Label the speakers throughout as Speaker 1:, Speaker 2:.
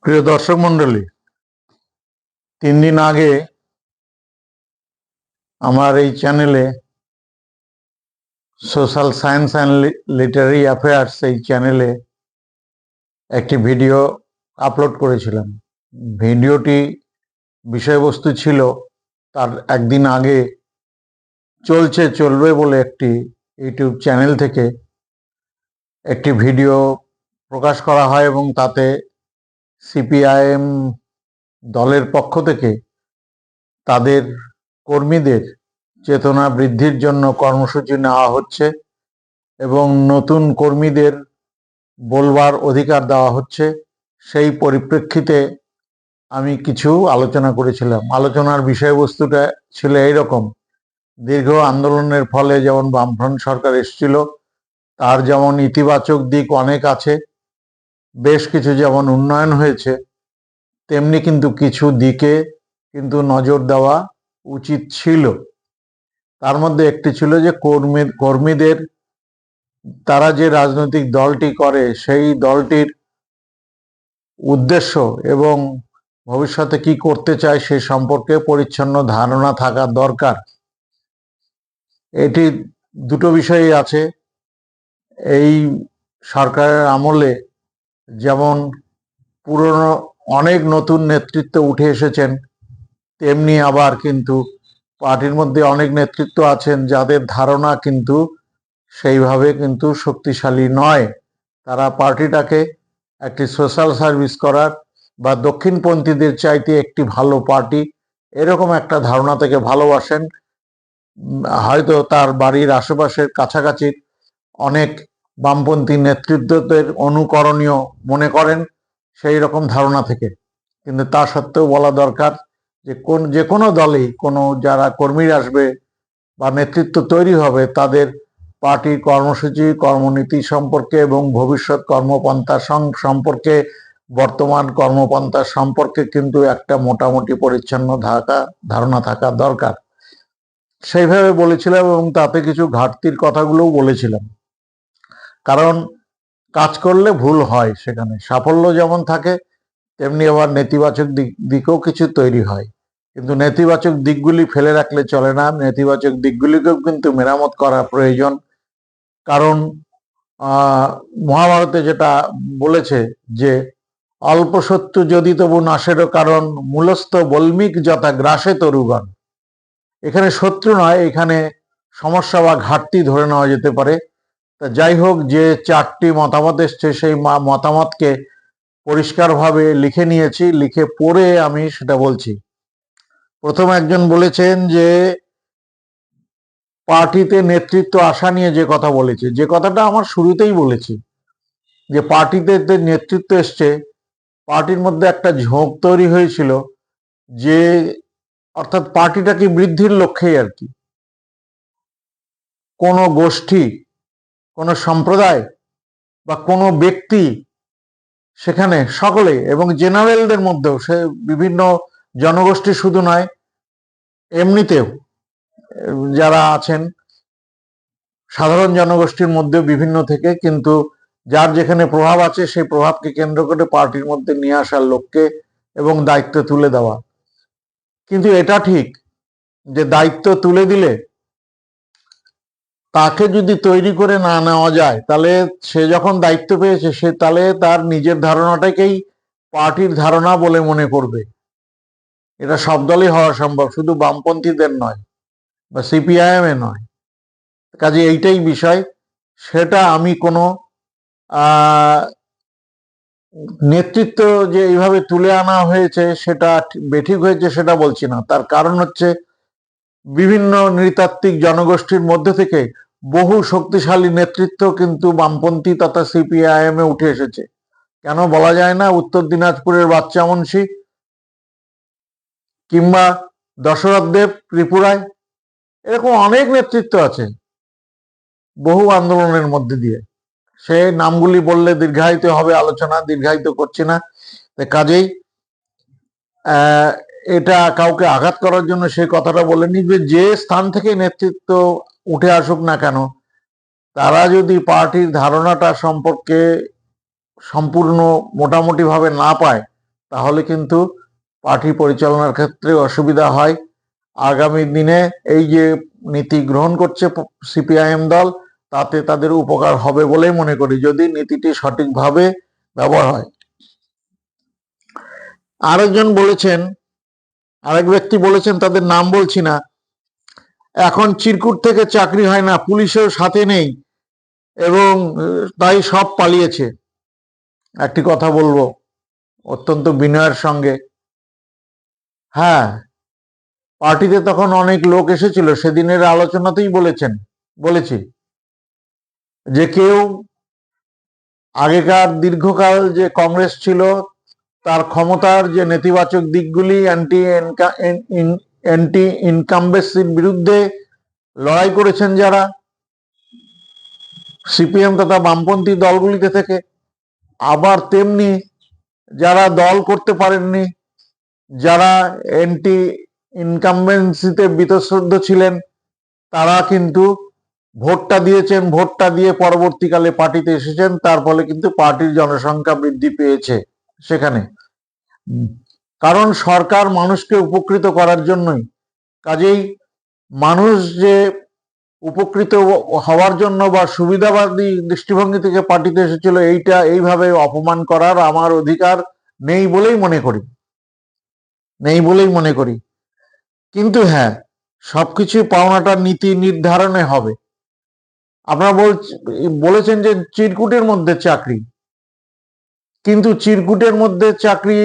Speaker 1: প্রিয় দর্শক মন্ডলী, 3 দিন আগে আমার এই চ্যানেলে social science and literary affairs এই চ্যানেলে একটি ভিডিও আপলোড করেছিলাম। ভিডিওটি বিষয়বস্তু ছিল তার একদিন আগে চলবে বলে একটি ইউটিউব চ্যানেল থেকে একটি ভিডিও প্রকাশ করা হয় এবং তাতে সিপিআইএম দলের পক্ষ থেকে তাদের কর্মীদের চেতনা বৃদ্ধির জন্য কর্মসূচি নেওয়া হচ্ছে এবং নতুন কর্মীদের বলবার অধিকার দেওয়া হচ্ছে। সেই পরিপ্রেক্ষিতে আমি কিছু আলোচনা করেছিলাম। আলোচনার বিষয়বস্তুটা ছিল এইরকম: দীর্ঘ আন্দোলনের ফলে যেমন বামফ্রন্ট সরকার এসেছিল, তার যেমন ইতিবাচক দিক অনেক আছে, বেশ কিছু যেমন উন্নয়ন হয়েছে, তেমনি কিন্তু কিছু দিকে কিন্তু নজর দেওয়া উচিত ছিল। তার মধ্যে একটি ছিল যে কর্মীদের তারা যে রাজনৈতিক দলটি করে সেই দলটির উদ্দেশ্য এবং ভবিষ্যতে কি করতে চায় সে সম্পর্কে পরিচ্ছন্ন ধারণা থাকা দরকার। এটি দুটো বিষয়ই আছে। এই সরকারের আমলে যেমন পুরনো অনেক নতুন নেতৃত্ব উঠে এসেছেন, তেমনি আবার কিন্তু পার্টির মধ্যে অনেক নেতৃত্ব আছেন যাদের ধারণা কিন্তু সেইভাবে কিন্তু শক্তিশালী নয়। তারা পার্টিটাকে একটি সোশ্যাল সার্ভিস করার বা দক্ষিণপন্থীদের চাইতে একটি ভালো পার্টি এরকম একটা ধারণা থেকে ভালোবাসেন। হয়তো তার বাড়ির আশেপাশের কাছাকাছি অনেক বামপন্থী নেতৃত্বদের অনুকরণীয় মনে করেন সেই রকম ধারণা থেকে। কিন্তু তা সত্ত্বেও বলা দরকার যে কোনো দলেই কোনো যারা কর্মী আসবে বা নেতৃত্ব তৈরি হবে তাদের পার্টির কর্মসূচি, কর্মনীতি সম্পর্কে এবং ভবিষ্যৎ কর্মপন্থা সম্পর্কে, বর্তমান কর্মপন্থা সম্পর্কে কিন্তু একটা মোটামুটি পরিচ্ছন্ন ধারণা থাকা দরকার। সেইভাবে বলেছিলাম এবং তাতে কিছু ঘাটতির কথাগুলোও বলেছিলাম। কারণ কাজ করলে ভুল হয়, সেখানে সাফল্য যেমন থাকে তেমনি আবার নেতিবাচক দিকও কিছু তৈরি হয়। কিন্তু নেতিবাচক দিকগুলি ফেলে রাখলে চলে না, নেতিবাচক দিকগুলিকেও কিন্তু মেরামত করা প্রয়োজন। কারণ মহাভারতে যেটা বলেছে যে অল্প শত্রু যদি তবু নাশেরও কারণ মূলস্থ বল্মিক যথা গ্রাসে তরুগণ। এখানে শত্রু নয়, এখানে সমস্যা বা ঘাটতি ধরে নেওয়া যেতে পারে। তা যাই হোক, যে 4টি মতামত এসছে সেই মতামতকে পরিষ্কারভাবে লিখে নিয়েছি, লিখে পড়ে আমি সেটা বলছি। প্রথম একজন বলেছেন যে পার্টিতে নেতৃত্ব আসা নিয়ে যে কথা বলেছে, যে কথাটা আমার শুরুতেই বলেছি যে পার্টিতে নেতৃত্ব এসছে, পার্টির মধ্যে একটা ঝোঁক তৈরি হয়েছিল যে অর্থাৎ পার্টিটাকে বৃদ্ধির লক্ষ্যেই আর কি কোনো গোষ্ঠী, কোনো সম্প্রদায় বা কোনো ব্যক্তি সেখানে সকলে এবং জেনারেলদের মধ্যেও, সে বিভিন্ন জনগোষ্ঠী শুধু নয়, এমনিতেও যারা আছেন সাধারণ জনগোষ্ঠীর মধ্যে বিভিন্ন থেকে, কিন্তু যার যেখানে প্রভাব আছে সেই প্রভাবকে কেন্দ্র করে পার্টির মধ্যে নিয়ে আসার লোককে এবং দায়িত্ব তুলে দেওয়া। কিন্তু এটা ঠিক যে দায়িত্ব তুলে দিলে তাকে যদি তৈরি করে না নেওয়া যায় তাহলে সে যখন দায়িত্ব পেয়েছে সে তাহলে তার নিজের ধারণাটাকেই পার্টির ধারণা বলে মনে করবে। এটা সব দলই হওয়া সম্ভব, শুধু বামপন্থীদের নয় বা সিপিআইএম এ নয়। কাজে এইটাই বিষয়। সেটা আমি কোনো নেতৃত্ব যে এইভাবে তুলে আনা হয়েছে সেটা বেঠিক হয়েছে সেটা বলছি না। তার কারণ হচ্ছে বিভিন্ন নৃতাত্ত্বিক জনগোষ্ঠীর মধ্যে থেকে বহু শক্তিশালী নেতৃত্ব কিন্তু বামপন্থী তথা সিপিআইএম এ উঠে এসেছে। কেন বলা যায় না উত্তর দিনাজপুরের বাচ্চা মুন্সি কিংবা দশরথ দেব ত্রিপুরায়, এরকম অনেক নেতৃত্ব আছে বহু আন্দোলনের মধ্যে দিয়ে। সে নামগুলি বললে দীর্ঘায়িত হবে আলোচনা, দীর্ঘায়িত করছি না। কাজেই এটা কাউকে আঘাত করার জন্য সেই কথাটা বলেনি যে স্থান থেকে নেতৃত্ব উঠে আসুক না কেন, তারা যদি পার্টির ধারণাটা সম্পর্কে সম্পূর্ণ মোটামুটি ভাবে না পায় তাহলে কিন্তু পার্টি পরিচালনার ক্ষেত্রে অসুবিধা হয়। আগামী দিনে এই যে নীতি গ্রহণ করছে সিপিআইএম দল, তাতে তাদের উপকার হবে বলেই মনে করি, যদি নীতিটি সঠিকভাবে ব্যবহার হয়। আরেকজন বলেছেন, আরেক ব্যক্তি বলেছেন, তাদের নাম বলছি না, এখন চিরকুট থেকে চাকরি হয় না, পুলিশেও সাথে নেই এবং তাই সব পালিয়েছে। একটি কথা বলবো অত্যন্ত বিনয়ের সঙ্গে, হ্যাঁ, পার্টিতে তখন অনেক লোক এসেছিল, সেদিনের আলোচনাতেই বলেছি যে কেউ আগেকার দীর্ঘকাল যে কংগ্রেস ছিল তার ক্ষমতার যে নেতিবাচক দিকগুলি, অ্যান্টি ইনকামবেন্সির বিরুদ্ধে লড়াই করেছেন যারা সিপিএম তথা বামপন্থী দলগুলিতে থেকে, আবার তেমনি যারা দল করতে পারেননি, যারা অ্যান্টি ইনকামবেন্সিতে বীতশ্রদ্ধ ছিলেন, তারা কিন্তু ভোটটা দিয়েছেন, ভোটটা দিয়ে পরবর্তীকালে পার্টিতে এসেছেন, তার ফলে কিন্তু পার্টির জনসংখ্যা বৃদ্ধি পেয়েছে সেখানে। কারণ সরকার মানুষকে উপকৃত করার জন্যই, কাজেই মানুষ যে উপকৃত হওয়ার জন্য বা সুবিধাবাদী দৃষ্টিভঙ্গি থেকে পার্টিতে এসেছিল, এইটা এইভাবে অপমান করার আমার অধিকার নেই বলেই মনে করি। কিন্তু হ্যাঁ, সবকিছু পাওনাটা নীতি নির্ধারণে হবে। আপনারা বলেছেন যে চিরকুটের মধ্যে চাকরি, কিন্তু চিরকুটের মধ্যে চাকরি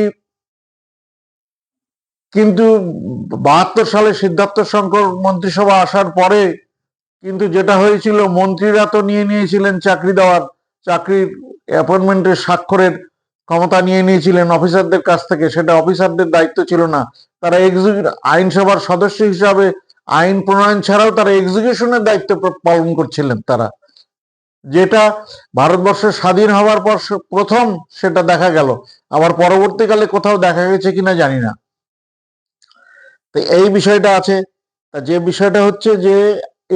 Speaker 1: কিন্তু 72 সালে সিদ্ধার্থ শঙ্কর মন্ত্রিসভা আসার পরে কিন্তু যেটা হয়েছিল, মন্ত্রীরা তো নিয়েছিলেন চাকরির অ্যাপয়েন্টমেন্টের স্বাক্ষরের ক্ষমতা নিয়েছিলেন অফিসারদের কাছ থেকে, সেটা অফিসারদের দায়িত্ব ছিল না। তারা আইনসভার সদস্য হিসাবে আইন প্রণয়ন ছাড়াও তারা এক্সিকিউশনের দায়িত্ব পালন করছিলেন তারা, যেটা ভারতবর্ষের স্বাধীন হওয়ার পর প্রথম সেটা দেখা গেল, আবার পরবর্তীকালে কোথাও দেখা গেছে কিনা জানি না। তো এই বিষয়টা আছে। যে বিষয়টা হচ্ছে যে,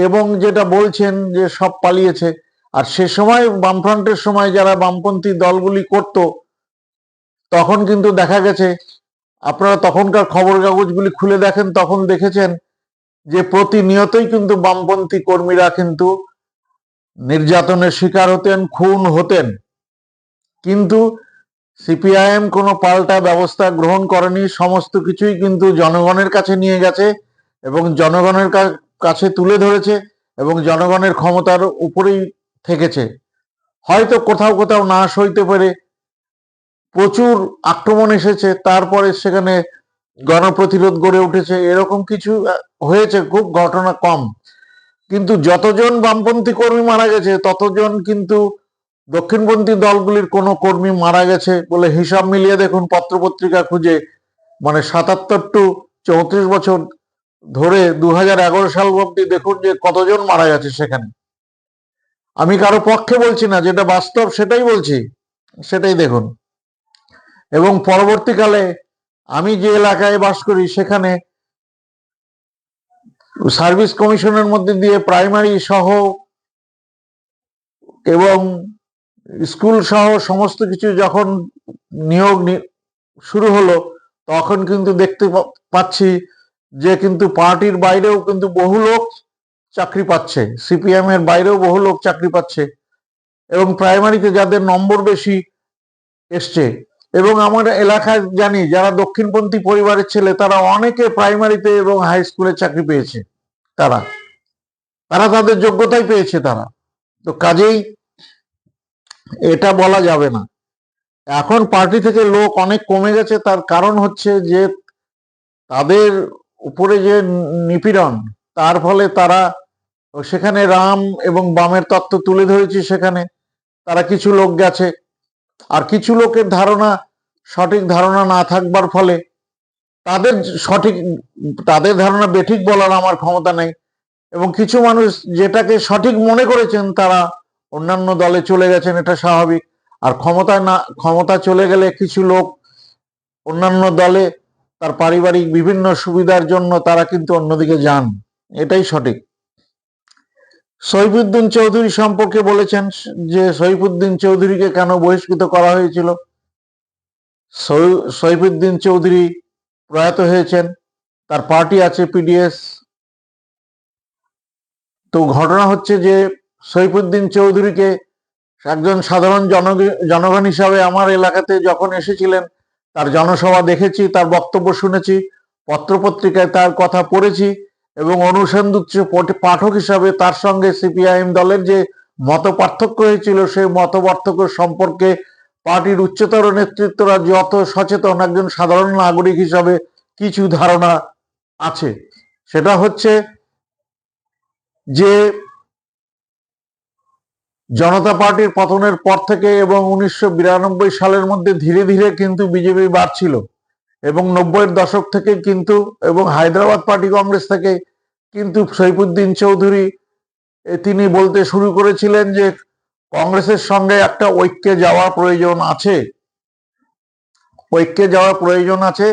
Speaker 1: এবং যেটা বলছেন যে সব পালিয়েছে, আর সে সময় বামফ্রন্টের সময় যারা বামপন্থী দলগুলি করত, তখন কিন্তু দেখা গেছে, আপনারা তখনকার খবর কাগজগুলি খুলে দেখেন, তখন দেখেছেন যে প্রতিনিয়তই কিন্তু বামপন্থী কর্মীরা কিন্তু নির্যাতনের শিকার হতেন, খুন হতেন, কিন্তু সিপিআইএম কোনো পাল্টা ব্যবস্থা গ্রহণ করেনি, সমস্ত কিছুই কিন্তু জনগণের কাছে নিয়ে গেছে এবং জনগণের কাছে তুলে ধরেছে এবং জনগণের ক্ষমতার উপরেই থেকেছে। হয়তো কোথাও কোথাও না সইতে পেরে প্রচুর আক্রমণ এসেছে, তারপরে সেখানে গণপ্রতিরোধ গড়ে উঠেছে, এরকম কিছু হয়েছে, খুব ঘটনা কম। কিন্তু যতজন বামপন্থী কর্মী মারা গেছে, ততজন কিন্তু দক্ষিণপন্থী দলগুলির কোনো কর্মী মারা গেছে বলে হিসাব মিলিয়ে দেখুন, পত্রপত্রিকা খুঁজে, মানে 77 টু 34 বছর ধরে 2011 সাল অব্দি দেখুন যে কতজন মারা গেছে সেখানে। আমি কারো পক্ষে বলছি না, যেটা বাস্তব সেটাই বলছি, সেটাই দেখুন। এবং পরবর্তীকালে আমি যে এলাকায় বাস করি, সেখানে সার্ভিস কমিশনের মধ্যে দিয়ে প্রাইমারি সহ এবং স্কুল সহ সমস্ত কিছু যখন নিয়োগ শুরু হলো, তখন কিন্তু দেখতে পাচ্ছি যে কিন্তু পার্টির বাইরেও কিন্তু বহু লোক চাকরি পাচ্ছে, সিপিএম এর বাইরেও বহু লোক চাকরি পাচ্ছে, এবং প্রাইমারিতে যাদের নম্বর বেশি এসছে, এবং আমার এলাকায় জানি যারা দক্ষিণপন্থী পরিবারের ছেলে, তারা অনেকে প্রাইমারিতে এবং হাই স্কুলে চাকরি পেয়েছে, তারা তাদের যোগ্যতাই পেয়েছে তারা। তো কাজেই এটা বলা যাবে না। এখন পার্টি থেকে লোক অনেক কমে গেছে, তার কারণ হচ্ছে যে তাদের উপরে যে নিপীড়ন, তার ফলে তারা সেখানে রাম এবং বামের তত্ত্ব তুলে ধরেছি, সেখানে তারা কিছু লোক গেছে, আর কিছু লোকের সঠিক ধারণা না থাকবার ফলে তাদের ধারণা বেঠিক বলার আমার ক্ষমতা নেই, এবং কিছু মানুষ যেটাকে সঠিক মনে করেছেন তারা অন্যান্য দলে চলে গেছেন, এটা স্বাভাবিক। আর ক্ষমতা চলে গেলে কিছু লোক অন্যান্য দলে তার পারিবারিক বিভিন্ন সুবিধার জন্য তারা কিন্তু অন্যদিকে যান, এটাই সঠিক। সইফুদ্দিন চৌধুরী সম্পর্কে বলেছেন যে সইফুদ্দিন চৌধুরীকে কেন বহিষ্কৃত করা হয়েছিল। সৈফুদ্দিন চৌধুরী প্রয়াত হয়েছেন, তার পার্টি আছে পিডিএস। তো ঘটনা হচ্ছে যে সৈফুদ্দিন চৌধুরীকে একজন সাধারণ জনগণ হিসাবে আমার এলাকাতে যখন এসেছিলেন, তার জনসভা দেখেছি, তার বক্তব্য শুনেছি, পত্রপত্রিকায় তার কথা পড়েছি, এবং অনুসন্ধিৎস পাঠক হিসাবে তার সঙ্গে সিপিআইএম দলের যে মত পার্থক্য হয়েছিল সেই মত পার্থক্য সম্পর্কে পার্টির উচ্চতর নেতৃত্বরা যত সচেতন, একজন সাধারণ নাগরিক হিসাবে কিছু ধারণা আছে। সেটা হচ্ছে যে জনতা পার্টির পতনের পর থেকে এবং 1992 সালের মধ্যে ধীরে ধীরে কিন্তু বিজেপি বাড়ছিল, এবং 90-এর দশক থেকে কিন্তু, এবং হায়দ্রাবাদ পার্টি কংগ্রেস থেকে কিন্তু সৈফুদ্দিন চৌধুরী তিনি বলতে শুরু করেছিলেন যে কংগ্রেসের সঙ্গে একটা ঐক্যে যাওয়া প্রয়োজন আছে, ঐক্যে যাওয়া প্রয়োজন আছে,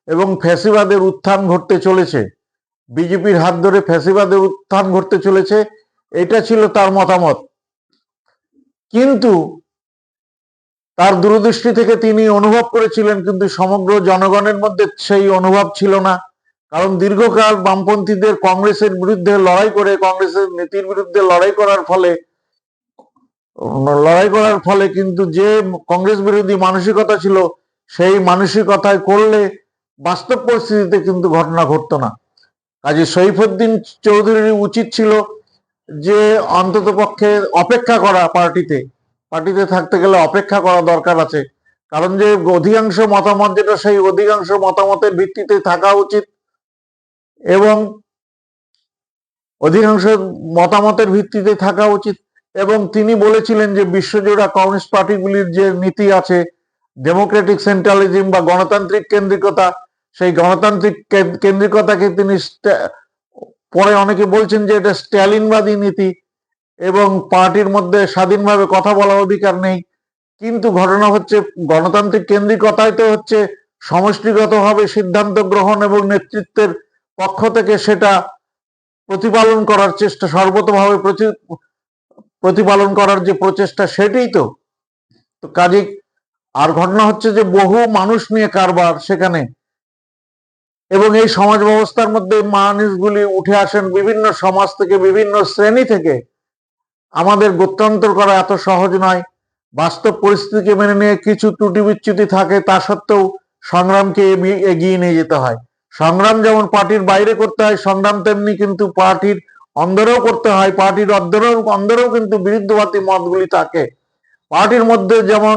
Speaker 1: এবং ফ্যাসিবাদের উত্থান ঘটতে চলেছে, বিজেপির হাত ধরে ফ্যাসিবাদের উত্থান ঘটতে চলেছে, এটা ছিল তার মতামত। কিন্তু তার দূরদৃষ্টি থেকে তিনি অনুভব করেছিলেন, কিন্তু সমগ্র জনগণের মধ্যে সেই অনুভব ছিল না। কারণ দীর্ঘকাল বামপন্থীদের কংগ্রেসের বিরুদ্ধে লড়াই করে, কংগ্রেসের নীতির বিরুদ্ধে লড়াই করার ফলে কিন্তু যে কংগ্রেস বিরোধী মানসিকতা ছিল, সেই মানসিকতায় করলে বাস্তব পরিস্থিতিতে কিন্তু ঘটনা ঘটতো না। কাজে সৈফুদ্দিন চৌধুরীর উচিত ছিল যে অন্তত পক্ষে অপেক্ষা করা, পার্টিতে থাকতে গেলে অপেক্ষা করা দরকার আছে। কারণ যে অধিকাংশ মতামত যেটা, সেই অধিকাংশ মতামতের ভিত্তিতে থাকা উচিত, এবং অধিকাংশ মতামতের ভিত্তিতে থাকা উচিত। এবং তিনি বলেছিলেন যে বিশ্বজোড়া কমিউনিস্ট পার্টিগুলির যে নীতি আছে, ডেমোক্রেটিক সেন্ট্রালিজম বা গণতান্ত্রিক কেন্দ্রিকতা, সেই গণতান্ত্রিক কেন্দ্রিকতাকে তিনি, পরে অনেকে বলছেন যে এটা স্ট্যালিনবাদী নীতি, এবং পার্টির মধ্যে স্বাধীনভাবে কথা বলার অধিকার নেই। কিন্তু ঘটনা হচ্ছে গণতান্ত্রিক কেন্দ্রিকতায় তো হচ্ছে সমষ্টিগতভাবে সিদ্ধান্ত গ্রহণ এবং নেতৃত্বের পক্ষ থেকে সেটা প্রতিপালন করার চেষ্টা, সর্বতভাবে প্রতিপালন করার যে প্রচেষ্টা, সেটাই তো। কাজে আর ঘটনা হচ্ছে যে বহু মানুষ নিয়ে কারবার সেখানে, এবং এই সমাজ ব্যবস্থার মধ্যে মানুষগুলি উঠে আসেন বিভিন্ন সমাজ থেকে, বিভিন্ন শ্রেণী থেকে। আমাদের গত্যন্তর করা এত সহজ নয়। বাস্তব পরিস্থিতিকে মেনে নিয়ে কিছু ত্রুটি বিচ্যুতি থাকে, তা সত্ত্বেও সংগ্রামকে এগিয়ে নিয়ে যেতে হয়। সংগ্রাম যেমন পার্টির বাইরে করতে হয় সংগ্রাম, তেমনি কিন্তু পার্টির অন্দরেও করতে হয়। পার্টির অন্দরেও কিন্তু বিরুদ্ধবাদী মতগুলি থাকে। পার্টির মধ্যে যেমন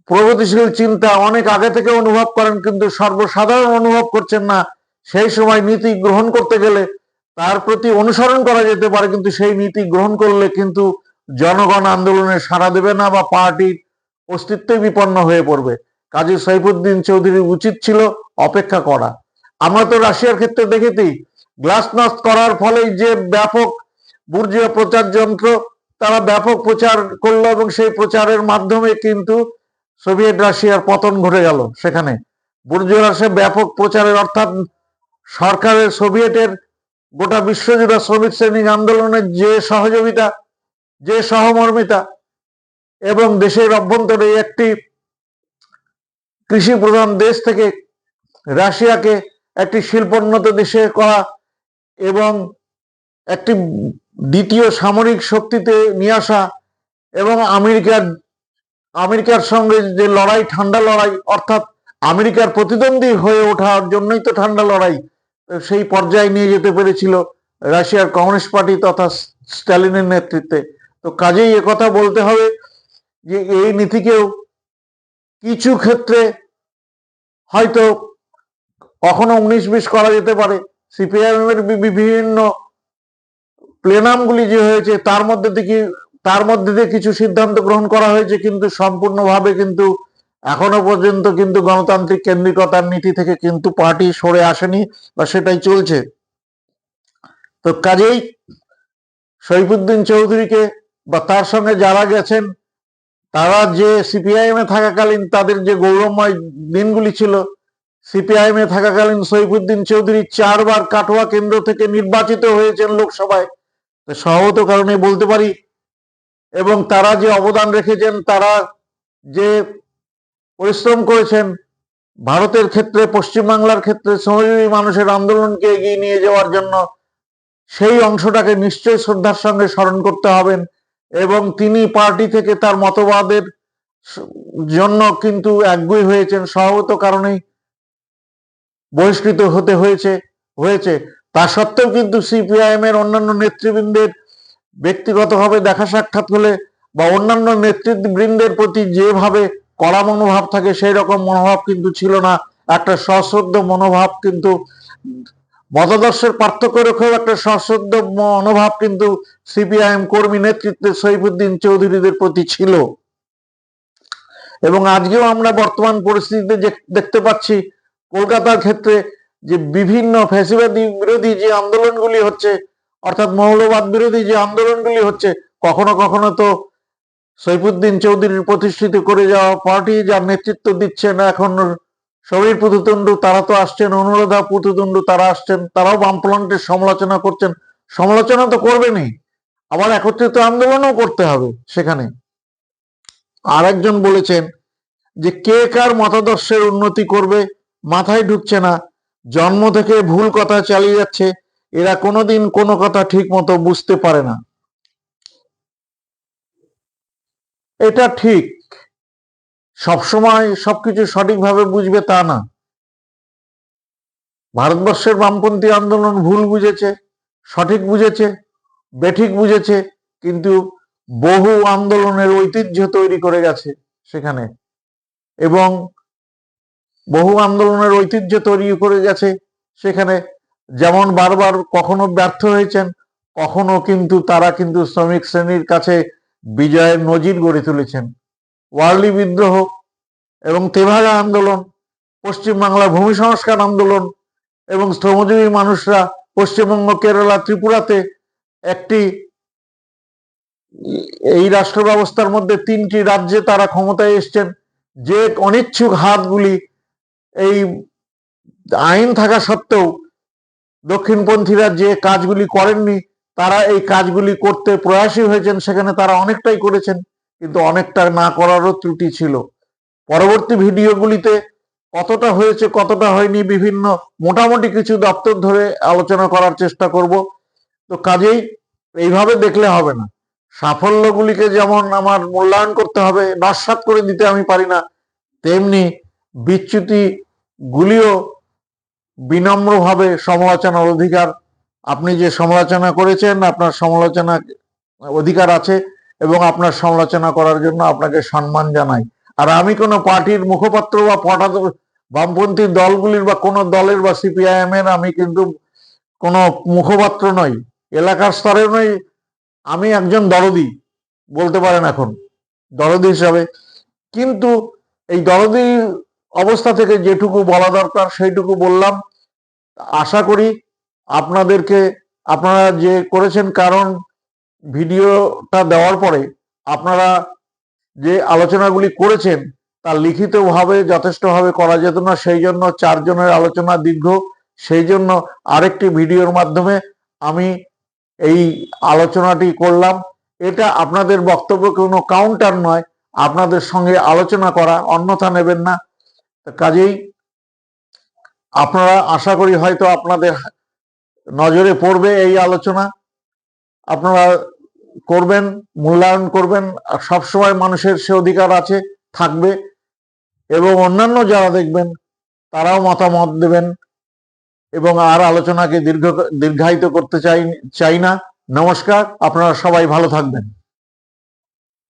Speaker 1: প্রগতিশীল চিন্তা অনেক আগে থেকে অনুভব করেন, কিন্তু সর্বসাধারণ অনুভব করছেন না। সেই সময় নীতি গ্রহণ করতে গেলে তার প্রতি অনুসরণ করা যেতে পারে, কিন্তু সেই নীতি গ্রহণ করলে কিন্তু জনগণ আন্দোলনে সাড়া দেবে না, বা পার্টির অস্তিত্ব বিপন্ন হয়ে পড়বে। কাজী সৈফুদ্দিন চৌধুরীর উচিত ছিল অপেক্ষা করা। আমরা তো রাশিয়ার ক্ষেত্রে দেখেছি, গ্লাসনস্ট করার ফলে যে ব্যাপক বুর্জীয় প্রচার যন্ত্র, তারা ব্যাপক প্রচার করলো, এবং সেই প্রচারের মাধ্যমে কিন্তু সোভিয়েত রাশিয়ার পতন ঘটে গেল। সেখানে বুর্জীয় রাশিয়া ব্যাপক প্রচারের, অর্থাৎ সরকারের, সোভিয়েতের গোটা বিশ্বজুড়ে শ্রমিক শ্রেণী আন্দোলনের যে সহযোগিতা, যে সহমর্মিতা, এবং দেশের অভ্যন্তরে একটি কৃষি প্রধান দেশ থেকে রাশিয়াকে একটি শিল্পোন্নত দেশে করা, এবং একটি দ্বিতীয় সামরিক শক্তিতে নিয়ে আসা, এবং আমেরিকার সঙ্গে যে লড়াই, ঠান্ডা লড়াই, অর্থাৎ আমেরিকার প্রতিদ্বন্দ্বী হয়ে ওঠার জন্যই তো ঠান্ডা লড়াই, সেই পর্যায়ে নিয়ে যেতে পেরেছিল রাশিয়ার কমিউনিস্ট পার্টি তথা স্ট্যালিনের নেতৃত্বে। তো কাজেই একথা বলতে হবে যে এই নীতিকেও কিছু ক্ষেত্রে হয়তো কখনো 19-20 করা যেতে পারে। সিপিআইএম এর বিভিন্ন প্লেনামগুলি যে হয়েছে, তার মধ্যে দিয়ে কিছু সিদ্ধান্ত গ্রহণ করা হয়েছে, কিন্তু সম্পূর্ণভাবে কিন্তু এখনো পর্যন্ত কিন্তু গণতান্ত্রিক কেন্দ্রিকতার নীতি থেকে কিন্তু পার্টি সরে আসেনি, বা সেটাই চলছে। তো কাজেই সৈফুদ্দিন চৌধুরীকে বা তার সঙ্গে যারা গেছেন, তারা যে সিপিআইএম এ থাকাকালীন তাদের যে গৌরবময় দিনগুলি ছিল, সিপিআইএম এ থাকাকালীন সৈফুদ্দিন চৌধুরী 4 বার কাটোয়া কেন্দ্র থেকে নির্বাচিত হয়েছেন লোকসভায়, সহত কারণে বলতে পারি। এবং তারা যে অবদান রেখেছেন, তারা যে পরিশ্রম করেছেন ভারতের ক্ষেত্রে, পশ্চিমবাংলার ক্ষেত্রে শ্রমজীবী মানুষের আন্দোলনকে এগিয়ে নিয়ে যাওয়ার জন্য, সেই অংশটাকে নিশ্চয়ই শ্রদ্ধার সঙ্গে স্মরণ করতে হবেন। এবং তিনি পার্টি থেকে তার মতবাদের জন্য কিন্তু একগুঁই হয়েছেন, স্বভাবত কারণেই বহিষ্কৃত হতে হয়েছে। তা সত্ত্বেও কিন্তু সিপিআইএম এর অন্যান্য নেতৃবৃন্দের ব্যক্তিগতভাবে দেখা সাক্ষাৎ হলে বা অন্যান্য নেতৃবৃন্দের প্রতি যেভাবে কড়া মনোভাব থাকে সেই রকম মনোভাব কিন্তু ছিল না। একটা সশ্রদ্ধ মনোভাব কিন্তু, মতাদর্শের পার্থক্য রেখেও একটা সশ্রদ্ধ মনোভাব কিন্তু সিপিআইএম কর্মী নেতৃত্বে সৈফুদ্দিন চৌধুরীদের প্রতি ছিল। এবং আজকেও আমরা বর্তমান পরিস্থিতিতে দেখতে পাচ্ছি কলকাতার ক্ষেত্রে যে বিভিন্ন ফ্যাসিবাদী বিরোধী যে আন্দোলনগুলি হচ্ছে, অর্থাৎ মৌলবাদ বিরোধী যে আন্দোলনগুলি হচ্ছে, কখনো কখনো তো সৈফুদ্দিন চৌধুরীর প্রতিষ্ঠিত করে যাওয়া পার্টি যার নেতৃত্ব দিচ্ছেন এখন সমীর পুততুন্ডু, তারা তো আসছেন, অনুরাধা পুততুন্ডু তারা আসছেন, তারাও বামফ্রন্টের সমালোচনা করছেন। সমালোচনা তো করবেনই, আবার একত্রিত আন্দোলনও করতে হবে সেখানে। আর একজন বলেছেন যে কে কার মতাদর্শের উন্নতি করবে মাথায় ঢুকছে না, জন্ম থেকে ভুল কথা চালিয়ে যাচ্ছে, এরা কোনোদিন কোনো কথা ঠিক মতো বুঝতে পারে না। এটা ঠিক, সবসময় সবকিছু সঠিকভাবে বুঝবে তা না। ভারতবর্ষের বামপন্থী আন্দোলন ভুল বুঝেছে, সঠিক বুঝেছে, বেঠিক বুঝেছে, কিন্তু বহু আন্দোলনের ঐতিহ্য তৈরি করে গেছে সেখানে, এবং বহু আন্দোলনের ঐতিহ্য তৈরি করে গেছে সেখানে। যেমন বারবার কখনো ব্যর্থ হয়েছেন, কখনো কিন্তু তারা কিন্তু শ্রমিক শ্রেণীর কাছে বিজয়ের নজির গড়ে তুলেছেন। ওয়ার্লি বিদ্রোহ এবং তেভাগা আন্দোলন, পশ্চিমবাংলা ভূমি সংস্কার আন্দোলন, এবং শ্রমজীবী মানুষরা পশ্চিমবঙ্গ, কেরালা, ত্রিপুরাতে একটি, এই রাষ্ট্র ব্যবস্থার মধ্যে 3টি রাজ্যে তারা ক্ষমতায় এসছেন, যে অনিচ্ছুক হাতগুলি এই আইন থাকা সত্ত্বেও দক্ষিণপন্থীরা যে কাজগুলি করেননি, তারা এই কাজগুলি করতে প্রয়াসী হয়েছেন, সেখানে তারা অনেকটাই করেছেন, কিন্তু অনেকটা না করারও ত্রুটি ছিল। পরবর্তী ভিডিওগুলিতে কতটা হয়েছে কতটা হয়নি বিভিন্ন মোটামুটি কিছু দপ্তর ধরে আলোচনা করার চেষ্টা করব। তো কাজেই এইভাবে দেখলে হবে না, সাফল্যগুলিকে যেমন আমার মূল্যায়ন করতে হবে, নস্যাৎ করে দিতে আমি পারি না, তেমনি বিচ্যুতি গুলিও বিনম্রভাবে সমালোচনার অধিকার। আপনি যে সমালোচনা করেছেন, আপনার সমালোচনা অধিকার আছে এবং আপনার সমালোচনা করার জন্য আপনাকে সম্মান জানাই। আর আমি কোনো পার্টির মুখপাত্র বা বামপন্থী দলগুলির বা কোনো দলের বা সিপিআইএম এর আমি কিন্তু কোনো মুখপাত্র নই, এলাকার স্তরে নই, আমি একজন দরদি বলতে পারেন, এখন দরদি হিসাবে। কিন্তু এই দরদি অবস্থা থেকে যেটুকু বলা দরকার সেইটুকু বললাম। আশা করি আপনাদেরকে, আপনারা যে করেছেন, কারণ ভিডিওটা দেওয়ার পরে আপনারা যে আলোচনাগুলি করেছেন তা লিখিতভাবে যথেষ্টভাবে করা যেত না, সেই জন্য 4 জনের আলোচনা দীর্ঘ, সেই জন্য আরেকটি ভিডিওর মাধ্যমে আমি এই আলোচনাটি করলাম। এটা আপনাদের বক্তব্য কোনো কাউন্টার নয়, আপনাদের সঙ্গে আলোচনা করা, অন্যথা নেবেন না। কাজেই আপনারা, আশা করি হয়তো আপনাদের নজরে পড়বে এই আলোচনা, আপনারা করবেন, মূল্যায়ন করবেন। সবসময় মানুষের সে অধিকার আছে, থাকবে, এবং অন্যান্য যারা দেখবেন তারাও মতামত দেবেন, এবং আর আলোচনাকে দীর্ঘায়িত করতে চাই না। নমস্কার, আপনারা সবাই ভালো থাকবেন।